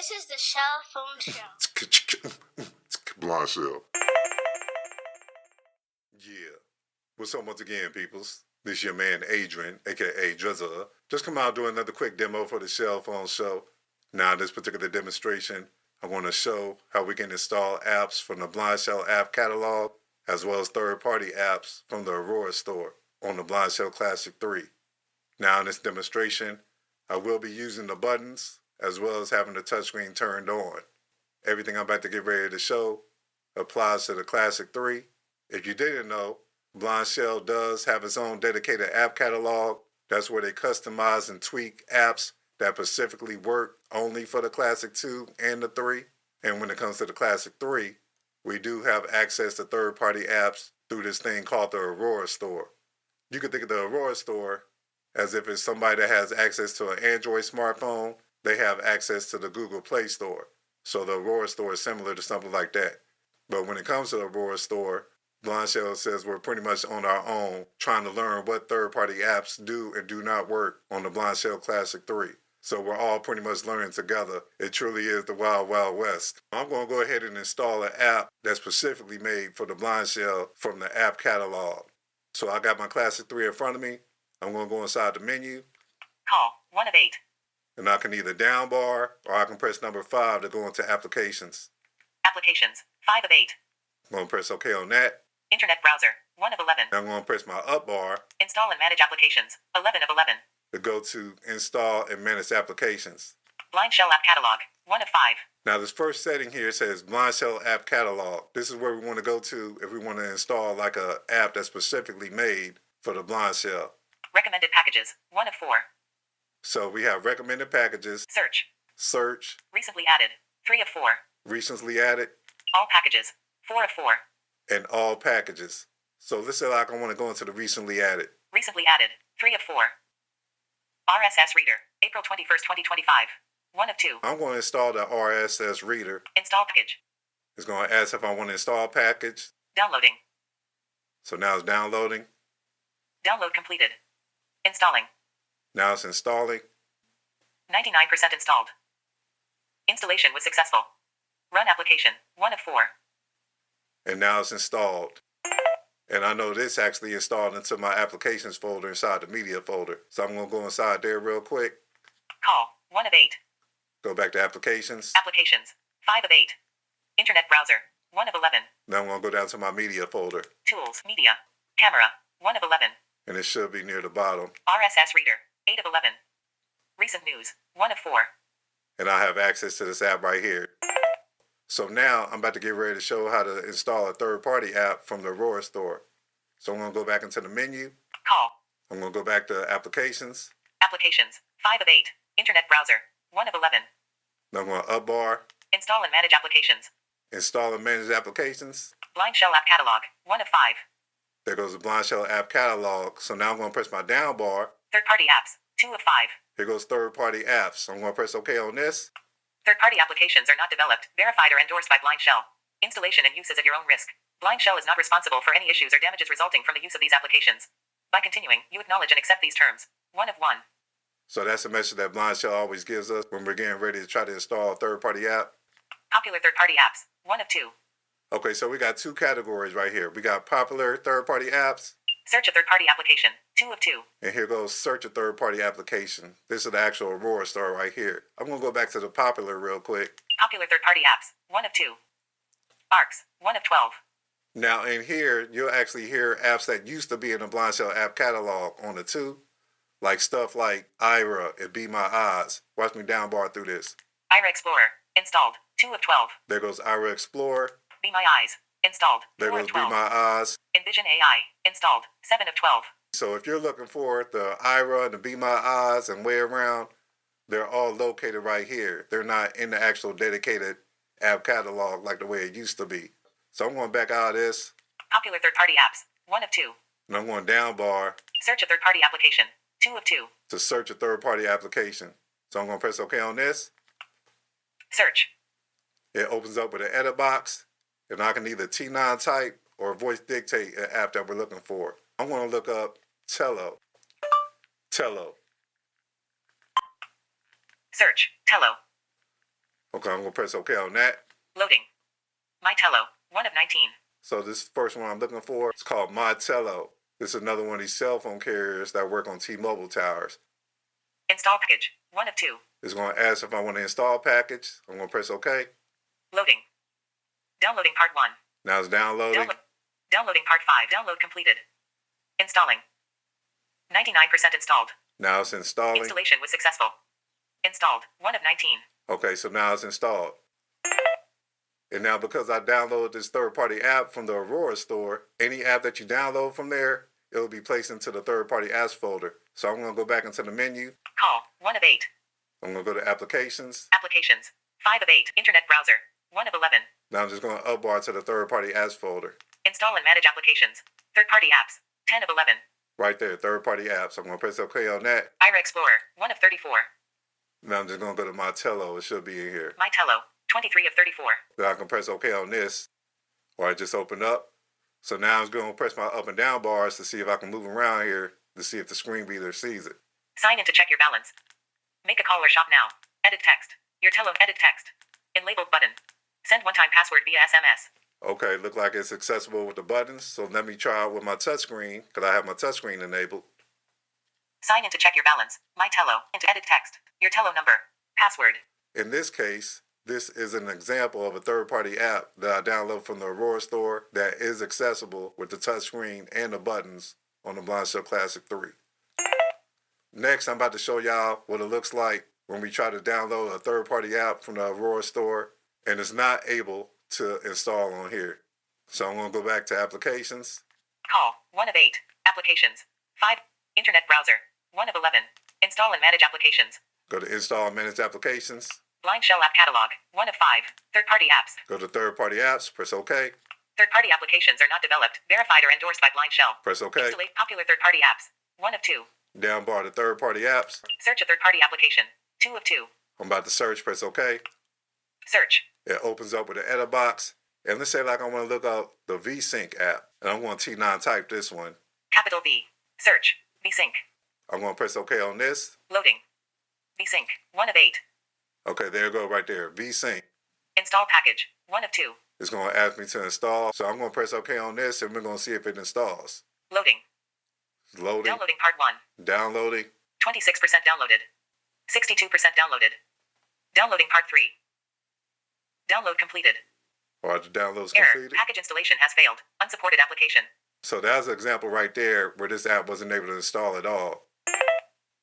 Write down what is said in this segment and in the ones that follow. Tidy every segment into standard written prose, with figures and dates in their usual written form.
This is the Shell Phone Show. Blindshell. Yeah. What's up once again, peoples? This your man Adrian, aka Driza. Just come out doing another quick demo for the Shell Phone Show. Now, in this particular demonstration, I want to show how we can install apps from the Blindshell app catalog, as well as third-party apps from the Aurora store on the Blindshell Classic 3. Now, in this demonstration, I will be using the buttons as well as having the touchscreen turned on. Everything I'm about to get ready to show applies to the Classic 3. If you didn't know, Blindshell does have its own dedicated app catalog. That's where they customize and tweak apps that specifically work only for the Classic 2 and the 3. And when it comes to the Classic 3, we do have access to third-party apps through this thing called the Aurora store. You can think of the Aurora store as if it's somebody that has access to an Android smartphone, they have access to the Google Play Store. So the Aurora store is similar to something like that. But when it comes to the Aurora store, Blindshell says we're pretty much on our own trying to learn what third-party apps do and do not work on the Blindshell Classic 3. So we're all pretty much learning together. It truly is the Wild Wild West. I'm going to go ahead and install an app that's specifically made for the Blindshell from the app catalog. So I got my Classic 3 in front of me. I'm going to go inside the menu. Call 1 of 8. And I can either down bar or I can press number 5 to go into applications. Applications 5 of 8. I'm going to press OK on that. Internet browser 1 of 11. Now I'm going to press my up bar. Install and manage applications 11 of 11. To go to install and manage applications. Blindshell app catalog 1 of 5. Now this first setting here says Blindshell app catalog. This is where we want to go to if we want to install like a app that's specifically made for the Blindshell. Recommended packages 1 of 4. So we have recommended packages. Search. Recently added 3 of 4. Recently added. All packages 4 of 4. And all packages. So let's say like I want to go into the recently added. Recently added 3 of 4. RSS reader April 21st, 2025. 1 of 2. I'm going to install the RSS reader. Install package. It's going to ask if I want to install a package. Downloading. So now it's downloading. Download completed. Installing. Now it's installing. 99% installed. Installation was successful. Run application 1 of 4. And now it's installed. And I know this actually installed into my applications folder inside the media folder. So I'm going to go inside there real quick. Call 1 of 8. Go back to applications. Applications 5 of 8. Internet browser 1 of 11. Now I'm going to go down to my media folder. Tools, media, camera 1 of 11. And it should be near the bottom. RSS reader 8 of 11. Recent news 1 of 4. And I have access to this app right here. So now I'm about to get ready to show how to install a third-party app from the Aurora store. So I'm going to go back into the menu. Call. I'm going to go back to applications. Applications 5 of 8. Internet browser 1 of 11. Now I'm going to up bar. Install and manage applications. Install and manage applications. Blindshell app catalog 1 of 5. There goes the Blindshell app catalog. So now I'm going to press my down bar. Third-party apps 2 of 5. Here goes third-party apps. So I'm going to press OK on this. Third-party applications are not developed, verified, or endorsed by Blindshell. Installation and use is at your own risk. Blindshell is not responsible for any issues or damages resulting from the use of these applications. By continuing, you acknowledge and accept these terms. 1 of 1. So that's a message that Blindshell always gives us when we're getting ready to try to install a third-party app. Popular third-party apps 1 of 2. Okay, so we got 2 categories right here. We got popular third-party apps. Search a third-party application 2 of 2. And here goes search a third-party application. This is the actual Aurora store right here. I'm going to go back to the popular real quick. Popular third-party apps 1 of 2. ARCs 1 of 12. Now in here, you'll actually hear apps that used to be in the Blindshell app catalog on the 2. Like stuff like Ira and Be My Eyes. Watch me down bar through this. Ira Explorer installed 2 of 12. There goes Ira Explorer. Be My Eyes installed 4 There of goes 12. Be My Eyes. Envision AI installed 7 of 12. So if you're looking for the Ira, the Be My Eyes, and Way Around, they're all located right here. They're not in the actual dedicated app catalog like the way it used to be. So I'm going back out of this. Popular third-party apps 1 of 2. And I'm going down bar. Search a third-party application 2 of 2. To search a third-party application. So I'm going to press OK on this. Search. It opens up with an edit box. And I can either T9 type or voice dictate an app that we're looking for. I'm going to look up Tello. Tello. Search. Tello. Okay, I'm going to press OK on that. Loading. MyTello, 1 of 19. So this first one I'm looking for, it's called MyTello. This is another one of these cell phone carriers that work on T-Mobile towers. Install package, 1 of 2. It's going to ask if I want to install package. I'm going to press OK. Loading. Downloading part 1. Now it's downloading. Downloading part 5. Download completed. Installing. 99% installed. Now it's installing. Installation was successful. Installed, 1 of 19. Okay, so now it's installed. And now because I downloaded this third-party app from the Aurora store, any app that you download from there, it'll be placed into the third-party apps folder. So I'm going to go back into the menu. Call, 1 of 8. I'm going to go to Applications. Applications, 5 of 8. Internet browser, 1 of 11. Now I'm just going to upbar to the third-party apps folder. Install and manage applications. Third-party apps, 10 of 11. Right there, third-party apps. I'm going to press OK on that. Ira Explorer, 1 of 34. Now I'm just going to go to MyTello. It should be in here. MyTello, 23 of 34. Then I can press OK on this, or I just open up. So now I'm going to press my up and down bars to see if I can move around here to see if the screen reader sees it. Sign in to check your balance. Make a call or shop now. Edit text. Your Tello edit text. In labeled button. Send one-time password via SMS. Okay, look like it's accessible with the buttons. So let me try it with my touchscreen, because I have my touchscreen enabled. Sign in to check your balance. MyTello. Into edit text. Your Tello number. Password. In this case, this is an example of a third-party app that I download from the Aurora store that is accessible with the touchscreen and the buttons on the Blindshell Classic 3. Next, I'm about to show y'all what it looks like when we try to download a third-party app from the Aurora store and it's not able to install on here. So I'm going to go back to Applications. Call, 1 of 8. Applications, 5. Internet browser, 1 of 11. Install and manage applications. Go to Install and Manage Applications. Blindshell app catalog, 1 of 5. Third-party apps. Go to Third-party Apps. Press OK. Third-party applications are not developed, verified, or endorsed by Blindshell. Press OK. Install popular third-party apps, 1 of 2. Down bar to Third-party Apps. Search a third-party application, 2 of 2. I'm about to search. Press OK. Search. It opens up with an edit box. And let's say like I want to look up the VSync app. And I'm going to T9 type this one. Capital V. Search. VSync. I'm going to press OK on this. Loading. VSync, 1 of 8. Okay, there you go right there. VSync. Install package, 1 of 2. It's going to ask me to install. So I'm going to press OK on this and we're going to see if it installs. Loading. It's loading. Downloading part 1. Downloading. 26% downloaded. 62% downloaded. Downloading part 3. Download completed. All right, the download's Error. completed. Package installation has failed. Unsupported application. So that's an example right there where this app wasn't able to install at all.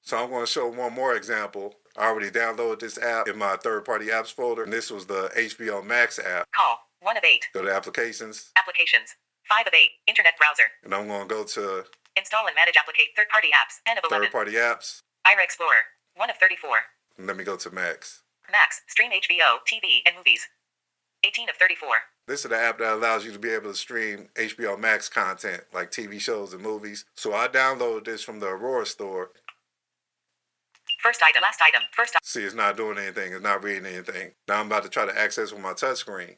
So I'm going to show one more example. I already downloaded this app in my third-party apps folder, and this was the HBO Max app. Call, 1 of 8. Go to Applications, Applications, 5 of 8. Internet browser. and I'm going to go to Install and manage third-party apps, 10 of 11. Third-party Apps, Ira Explorer, 1 of 34. and let me go to Max. Max, stream HBO, TV, and movies. 18 of 34. This is the app that allows you to be able to stream HBO Max content, like TV shows and movies. So I downloaded this from the Aurora store. First item, last item, first item. See, it's not doing anything. It's not reading anything. Now I'm about to try to access with my touchscreen.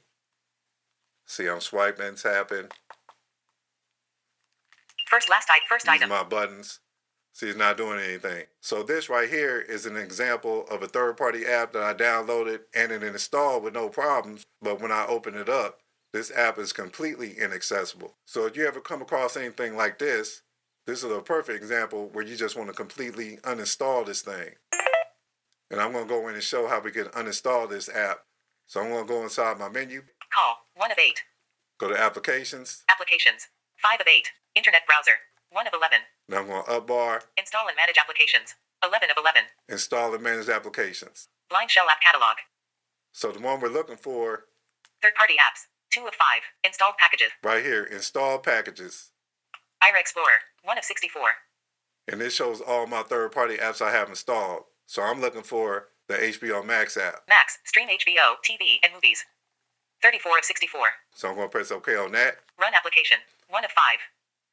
See, I'm swiping, tapping. First Using item. my buttons. See, it's not doing anything. So this right here is an example of a third-party app that I downloaded and it installed with no problems. But when I open it up, this app is completely inaccessible. So if you ever come across anything like this is a perfect example where you just want to completely uninstall this thing. And I'm going to go in and show how we can uninstall this app. So I'm going to go inside my menu. Call, 1 of 8. Go to Applications. Applications, 5 of 8. Internet browser, 1 of 11. Now I'm going to upbar. Install and manage applications, 11 of 11. Install and manage applications. Blindshell app catalog. So the one we're looking for Third-party apps, 2 of 5. Installed packages. right here, install packages. Ira Explorer, 1 of 64. And this shows all my third-party apps I have installed. So I'm looking for the HBO Max app. Max, stream HBO, TV, and movies. 34 of 64. So I'm going to press OK on that. Run application, 1 of 5.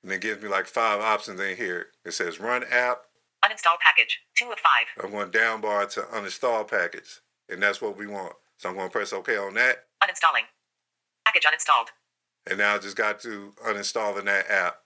And it gives me like 5 options in here. It says run app. Uninstall package, 2 of 5. I'm going down bar to uninstall package. And that's what we want. So I'm going to press OK on that. Uninstalling. Package uninstalled. And now I just got to uninstalling that app.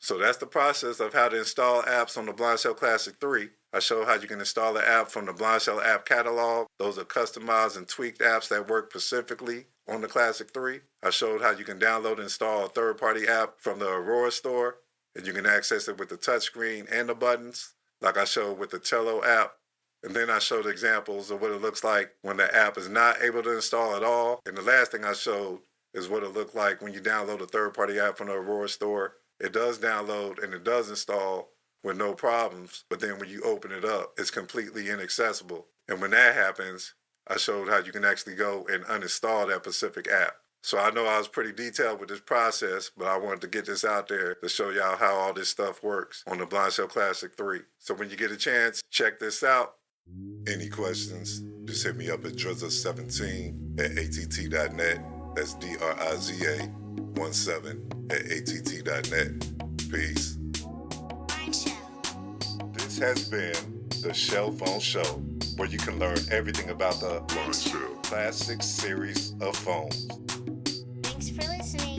So that's the process of how to install apps on the Blindshell Classic 3. I showed how you can install the app from the Blindshell app catalog. Those are customized and tweaked apps that work specifically on the Classic 3. I showed how you can download and install a third-party app from the Aurora store, and you can access it with the touchscreen and the buttons, like I showed with the Cello app. And then I showed examples of what it looks like when the app is not able to install at all. And the last thing I showed is what it looked like when you download a third-party app from the Aurora store. It does download and it does install with no problems, but then when you open it up, it's completely inaccessible. And when that happens, I showed how you can actually go and uninstall that specific app. So I know I was pretty detailed with this process, but I wanted to get this out there to show y'all how all this stuff works on the Blindshell Classic 3. So when you get a chance, check this out. Any questions, just hit me up at driza17@att.net. That's DRIZA17@att.net. Peace. This has been the Shell Phone Show, where you can learn everything about the Blindshell Classic series of phones. Thanks for listening.